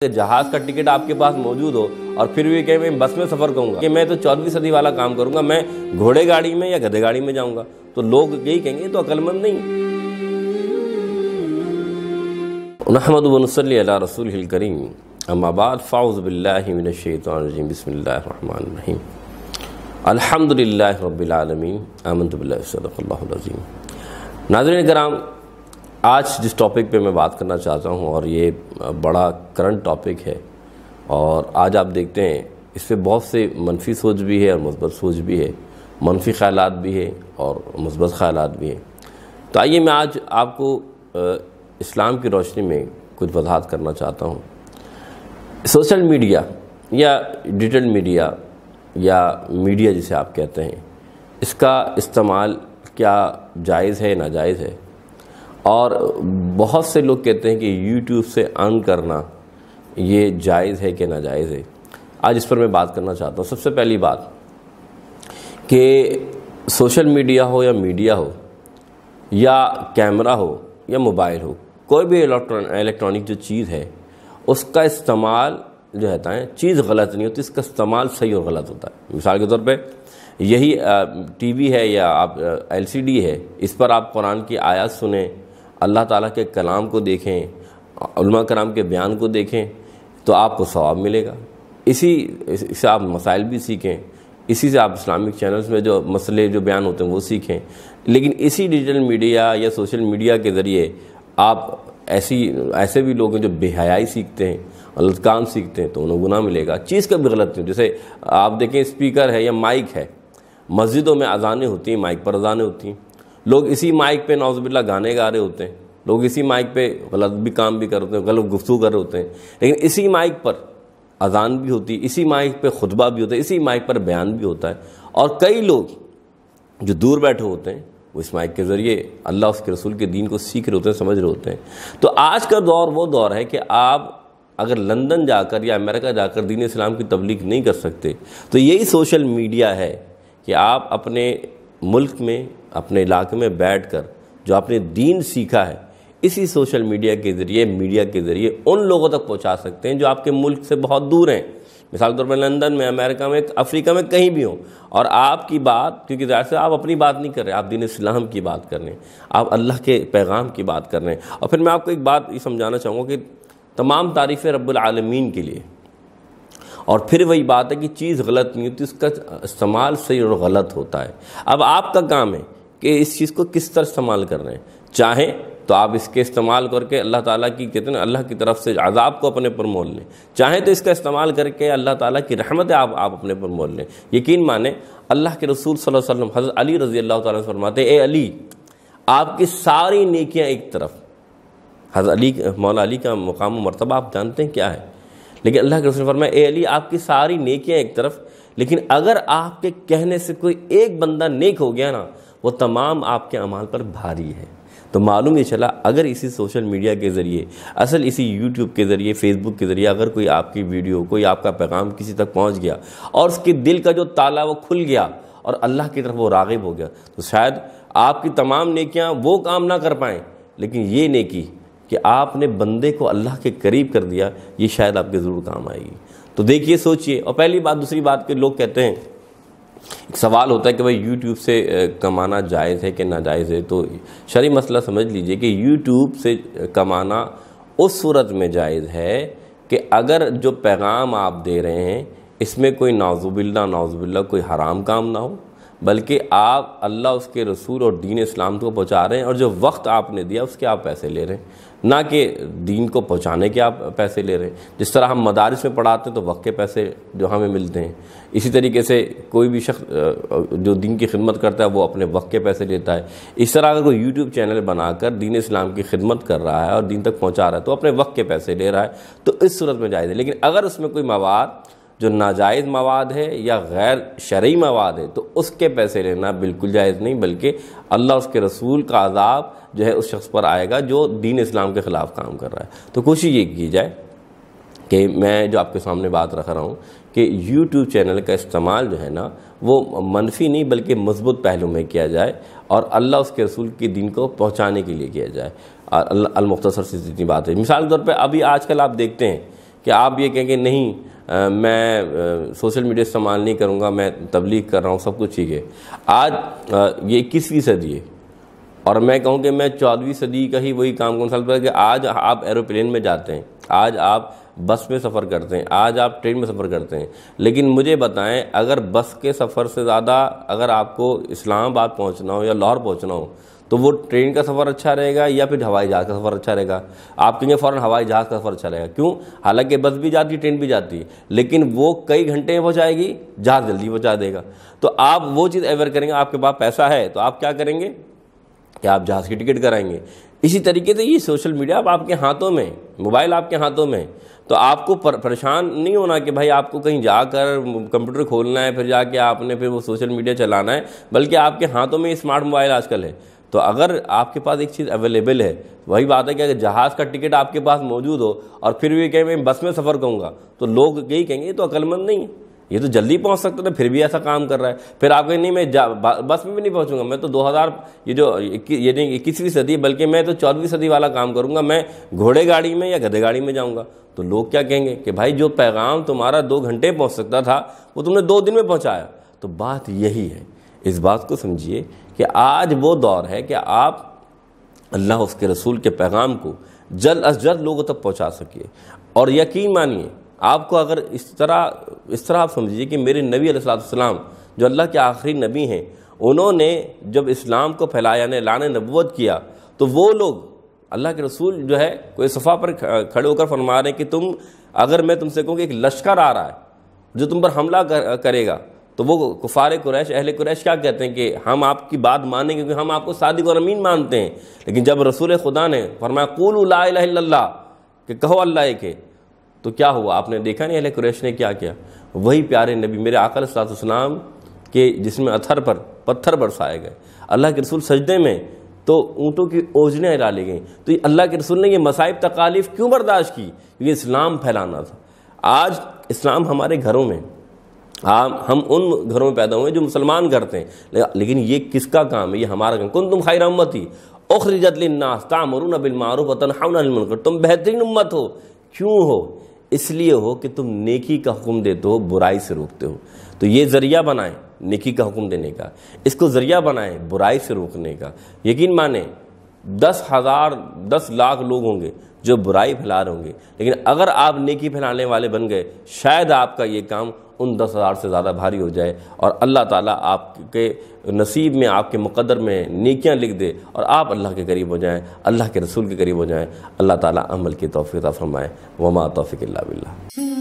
جہاز کا ٹکٹ آپ کے پاس موجود ہو اور پھر بھی کہ میں بس میں سفر کروں گا کہ میں تو 14ویں صدی والا کام کروں گا، میں گھوڑے گاڑی میں یا گدھے گاڑی میں جاؤں گا، تو لوگ یہی کہیں گے تو عقل مند نہیں۔ نحمد و نصلی علی رسولہ الکریم، اما بعد فاعوذ باللہ من الشیطان الرجیم، بسم اللہ الرحمن الرحیم، الحمدللہ رب العالمین، آمنت باللہ صدق اللہ العظیم۔ ناظرین کرام، آج جس ٹاپک پہ میں بات کرنا چاہتا ہوں، اور یہ بڑا کرنٹ ٹاپک ہے، اور آج آپ دیکھتے ہیں اس پہ بہت سے منفی سوچ بھی ہے اور مثبت سوچ بھی ہے، منفی خیالات بھی ہے اور مثبت خیالات بھی ہیں۔ تو آئیے میں آج آپ کو اسلام کی روشنی میں کچھ وضاحت کرنا چاہتا ہوں۔ سوشل میڈیا یا ڈیجیٹل میڈیا یا میڈیا جسے آپ کہتے ہیں، اس کا استعمال کیا جائز ہے ناجائز ہے؟ اور بہت سے لوگ کہتے ہیں کہ یوٹیوب سے ارن کرنا یہ جائز ہے کہ ناجائز ہے۔ آج اس پر میں بات کرنا چاہتا ہوں۔ سب سے پہلی بات کہ سوشل میڈیا ہو یا میڈیا ہو یا کیمرہ ہو یا موبائل ہو، کوئی بھی الیکٹرانک جو چیز ہے، اس کا استعمال جو ہوتا ہے، چیز غلط نہیں ہوتی، اس کا استعمال صحیح اور غلط ہوتا ہے۔ مثال کے طور پہ یہی ٹی وی ہے یا آپ LCD ہے، اس پر آپ قرآن کی آیات سنیں، اللہ تعالیٰ کے کلام کو دیکھیں، علماء کرام کے بیان کو دیکھیں، تو آپ کو ثواب ملے گا۔ اسی سے آپ مسائل بھی سیکھیں، اسی سے آپ اسلامک چینلز میں جو مسئلے جو بیان ہوتے ہیں وہ سیکھیں۔ لیکن اسی ڈیجیٹل میڈیا یا سوشل میڈیا کے ذریعے آپ ایسے بھی لوگ ہیں جو بے حیائی سیکھتے ہیں، غلط کام سیکھتے ہیں، تو انہیں گناہ ملے گا۔ چیز کا بھی غلط نہیں، جیسے آپ دیکھیں اسپیکر ہے یا مائک ہے، مسجدوں میں اذانیں ہوتی ہیں، مائک پر اذانیں ہوتی ہیں، لوگ اسی مائک پہ نعوذ باللہ گانے گا رہے ہوتے ہیں، لوگ اسی مائک پہ غلط بھی کام بھی کر رہے ہوتے ہیں، غلط گفتگو کر رہے ہوتے ہیں، لیکن اسی مائک پر اذان بھی ہوتی ہے، اسی مائک پہ خطبہ بھی ہوتا ہے، اسی مائک پر بیان بھی ہوتا ہے، اور کئی لوگ جو دور بیٹھے ہوتے ہیں وہ اس مائک کے ذریعے اللہ اس کے رسول کے دین کو سیکھ رہے ہوتے ہیں، سمجھ رہے ہوتے ہیں۔ تو آج کا دور وہ دور ہے کہ آپ اگر لندن جا کر یا امریکہ جا کر دین اسلام کی تبلیغ نہیں کر سکتے، تو یہی سوشل میڈیا ہے کہ آپ اپنے ملک میں، اپنے علاقے میں بیٹھ کر جو آپ نے دین سیکھا ہے، اسی سوشل میڈیا کے ذریعے ان لوگوں تک پہنچا سکتے ہیں جو آپ کے ملک سے بہت دور ہیں۔ مثال کے طور پر لندن میں، امریکہ میں، افریقہ میں، کہیں بھی ہوں، اور آپ کی بات، کیونکہ ظاہر سے آپ اپنی بات نہیں کر رہے، آپ دین اسلام کی بات کر رہے ہیں، آپ اللہ کے پیغام کی بات کر رہے ہیں۔ اور پھر میں آپ کو ایک بات یہ سمجھانا چاہوں گا کہ تمام تعریفیں رب العالمین کے لیے، اور پھر وہی بات ہے کہ چیز غلط نہیں ہوتی، اس کا استعمال صحیح اور غلط ہوتا ہے۔ اب آپ کا کام ہے کہ اس چیز کو کس طرح استعمال کر رہے ہیں۔ چاہیں تو آپ اس کے استعمال کر کے اللہ تعالیٰ کی کہتے ہیں اللہ کی طرف سے عذاب کو اپنے پر مول لیں، چاہیں تو اس کا استعمال کر کے اللہ تعالیٰ کی رحمت آپ اپنے پر مول لیں۔ یقین مانیں، اللہ کے رسول صلی اللہ علیہ وسلم حضرت علی رضی اللہ تعالیٰ عنہ فرماتے ہیں، اے علی، آپ کی ساری نیکیاں ایک طرف۔ حضرت علی، مولا علی کا مقام و مرتبہ آپ جانتے ہیں کیا ہے، لیکن اللہ کے رسول نے فرمایا، اے علی، آپ کی ساری نیکیاں ایک طرف، لیکن اگر آپ کے کہنے سے کوئی ایک بندہ نیک ہو گیا نا، وہ تمام آپ کے اعمال پر بھاری ہے۔ تو معلوم یہ چلا، اگر اسی سوشل میڈیا کے ذریعے، اصل اسی یوٹیوب کے ذریعے، فیس بک کے ذریعے اگر کوئی آپ کی ویڈیو، کوئی آپ کا پیغام کسی تک پہنچ گیا اور اس کے دل کا جو تالا وہ کھل گیا اور اللہ کی طرف وہ راغب ہو گیا، تو شاید آپ کی تمام نیکیاں وہ کام نہ کر پائیں، لیکن یہ نیکی کہ آپ نے بندے کو اللہ کے قریب کر دیا، یہ شاید آپ کے ضرور کام آئے گی۔ تو دیکھیے، سوچئے۔ اور پہلی بات، دوسری بات کہ لوگ کہتے ہیں، ایک سوال ہوتا ہے کہ بھائی یوٹیوب سے کمانا جائز ہے کہ ناجائز ہے؟ تو شرعی مسئلہ سمجھ لیجئے کہ یوٹیوب سے کمانا اس صورت میں جائز ہے کہ اگر جو پیغام آپ دے رہے ہیں اس میں کوئی نعوذ باللہ کوئی حرام کام نہ ہو، بلکہ آپ اللہ، اس کے رسول اور دین اسلام کو پہنچا رہے ہیں، اور جو وقت آپ نے دیا اس کے آپ پیسے لے رہے ہیں، نہ کہ دین کو پہنچانے کے آپ پیسے لے رہے ہیں۔ جس طرح ہم مدارس میں پڑھاتے ہیں تو وقت کے پیسے جو ہمیں ملتے ہیں، اسی طریقے سے کوئی بھی شخص جو دین کی خدمت کرتا ہے وہ اپنے وقت کے پیسے لیتا ہے۔ اس طرح اگر کوئی یوٹیوب چینل بنا کر دین اسلام کی خدمت کر رہا ہے اور دین تک پہنچا رہا ہے تو اپنے وقت کے پیسے لے رہا ہے، تو اس صورت میں جائز ہے۔ لیکن اگر اس میں کوئی مواد جو ناجائز مواد ہے یا غیر شرعی مواد ہے تو اس کے پیسے لینا بالکل جائز نہیں، بلکہ اللہ، اس کے رسول کا عذاب جو ہے اس شخص پر آئے گا جو دین اسلام کے خلاف کام کر رہا ہے۔ تو کوشش یہ کی جائے کہ میں جو آپ کے سامنے بات رکھ رہا ہوں کہ یوٹیوب چینل کا استعمال جو ہے نا، وہ منفی نہیں بلکہ مثبت پہلو میں کیا جائے، اور اللہ، اس کے رسول کے دین کو پہنچانے کے لیے کیا جائے۔ المختصر سے اتنی بات ہے۔ مثال کے طور پہ ابھی آج کل آپ دیکھتے ہیں کہ آپ یہ کہیں کہ نہیں میں سوشل میڈیا استعمال نہیں کروں گا، میں تبلیغ کر رہا ہوں، سب کچھ ٹھیک ہے۔ آج یہ 21ویں صدی ہے اور میں کہوں کہ میں 14ویں صدی کا ہی وہی کام کروں کہ آج آپ ایروپلین میں جاتے ہیں، آج آپ بس میں سفر کرتے ہیں، آج آپ ٹرین میں سفر کرتے ہیں، لیکن مجھے بتائیں اگر بس کے سفر سے زیادہ اگر آپ کو اسلام آباد پہنچنا ہو یا لاہور پہنچنا ہو تو وہ ٹرین کا سفر اچھا رہے گا یا پھر ہوائی جہاز کا سفر اچھا رہے گا؟ آپ کہیں گے فوراً ہوائی جہاز کا سفر اچھا رہے گا۔ کیوں؟ حالانکہ بس بھی جاتی ہے، ٹرین بھی جاتی ہے، لیکن وہ کئی گھنٹے میں پہنچائے گی، جہاز جلدی پہنچا دے گا۔ تو آپ وہ چیز اویئر کریں گے، آپ کے پاس پیسہ ہے تو آپ کیا کریں گے کہ آپ جہاز کی ٹکٹ کرائیں گے۔ اسی طریقے سے یہ سوشل میڈیا اب آپ کے ہاتھوں میں، موبائل آپ کے ہاتھوں میں، تو آپ کو پریشان نہیں ہونا کہ بھائی آپ کو کہیں جا کر کمپیوٹر کھولنا ہے پھر جا کے آپ نے پھر وہ سوشل میڈیا چلانا ہے، بلکہ آپ کے ہاتھوں میں اسمارٹ موبائل آج کل ہے۔ تو اگر آپ کے پاس ایک چیز اویلیبل ہے، وہی بات ہے کہ اگر جہاز کا ٹکٹ آپ کے پاس موجود ہو اور پھر بھی کہیں میں بس میں سفر کروں گا تو لوگ یہی کہیں گے یہ تو عقل مند نہیں ہے، یہ تو جلدی پہنچ سکتا تھا پھر بھی ایسا کام کر رہا ہے۔ پھر آپ کہیں نہیں میں بس میں بھی نہیں پہنچوں گا، میں تو 2000 یہ نہیں 21ویں صدی بلکہ میں تو 14ویں صدی والا کام کروں گا، میں گھوڑے گاڑی میں یا گدھے گاڑی میں جاؤں گا۔ تو لوگ کیا کہیں گے کہ بھائی جو پیغام تمہارا 2 گھنٹے پہنچ سکتا تھا وہ تم نے 2 دن میں پہنچایا۔ تو بات یہی ہے، اس بات کو سمجھیے کہ آج وہ دور ہے کہ آپ اللہ اس کے رسول کے پیغام کو جلد از جلد لوگوں تک پہنچا سکیے۔ اور یقین مانیے آپ کو اگر اس طرح آپ سمجھیے کہ میرے نبی علیہ السلام جو اللہ کے آخری نبی ہیں، انہوں نے جب اسلام کو پھیلایا یعنی اعلان نبوت کیا تو وہ لوگ اللہ کے رسول جو ہے کوئی صفحہ پر کھڑے ہو کر فرما رہے ہیں کہ تم اگر میں تم سے کہوں کہ ایک لشکر آ رہا ہے جو تم پر حملہ کرے گا تو وہ کفار قریش اہل قریش کیا کہتے ہیں کہ ہم آپ کی بات مانیں گے کیونکہ ہم آپ کو صادق اور امین مانتے ہیں۔ لیکن جب رسول خدا نے فرمایا قولوا لا الہ الا اللہ کہ کہو اللہ ایک ہے، تو کیا ہوا؟ آپ نے دیکھا نہیں اہل قریش نے کیا کیا؟ وہی پیارے نبی میرے آقا علیہ السلام کے جسم اطہر پر پتھر برسائے گئے، اللہ کے رسول سجدے میں تو اونٹوں کی اوجنیں ڈالی گئیں۔ تو اللہ کے رسول نے یہ مصائب تکالیف کیوں برداشت کی؟ یہ اسلام پھیلانا تھا۔ آج اسلام ہمارے گھروں میں، ہم ان گھروں میں پیدا ہوئے جو مسلمان کرتے ہیں، لیکن یہ کس کا کام ہے؟ یہ ہمارا کام۔ کنتم خیر امتی اخرجت للناس تأمرون بالمعروف وتنہون عن المنکر، تم بہترین امت ہو۔ کیوں ہو؟ اس لیے ہو کہ تم نیکی کا حکم دیتے ہو، برائی سے روکتے ہو۔ تو یہ ذریعہ بنائیں نیکی کا حکم دینے کا، اس کو ذریعہ بنائیں برائی سے روکنے کا۔ یقین مانیں 10 لاکھ لوگ ہوں گے جو برائی پھیلا رہے ہوں گے، لیکن اگر آپ نیکی پھیلانے والے بن گئے شاید آپ کا یہ کام ان 10,000 سے زیادہ بھاری ہو جائے اور اللہ تعالیٰ آپ کے نصیب میں، آپ کے مقدر میں نیکیاں لکھ دے اور آپ اللہ کے قریب ہو جائیں، اللہ کے رسول کے قریب ہو جائیں۔ اللہ تعالیٰ عمل کی توفیق عطا فرمائے۔ وما توفیق الا باللہ۔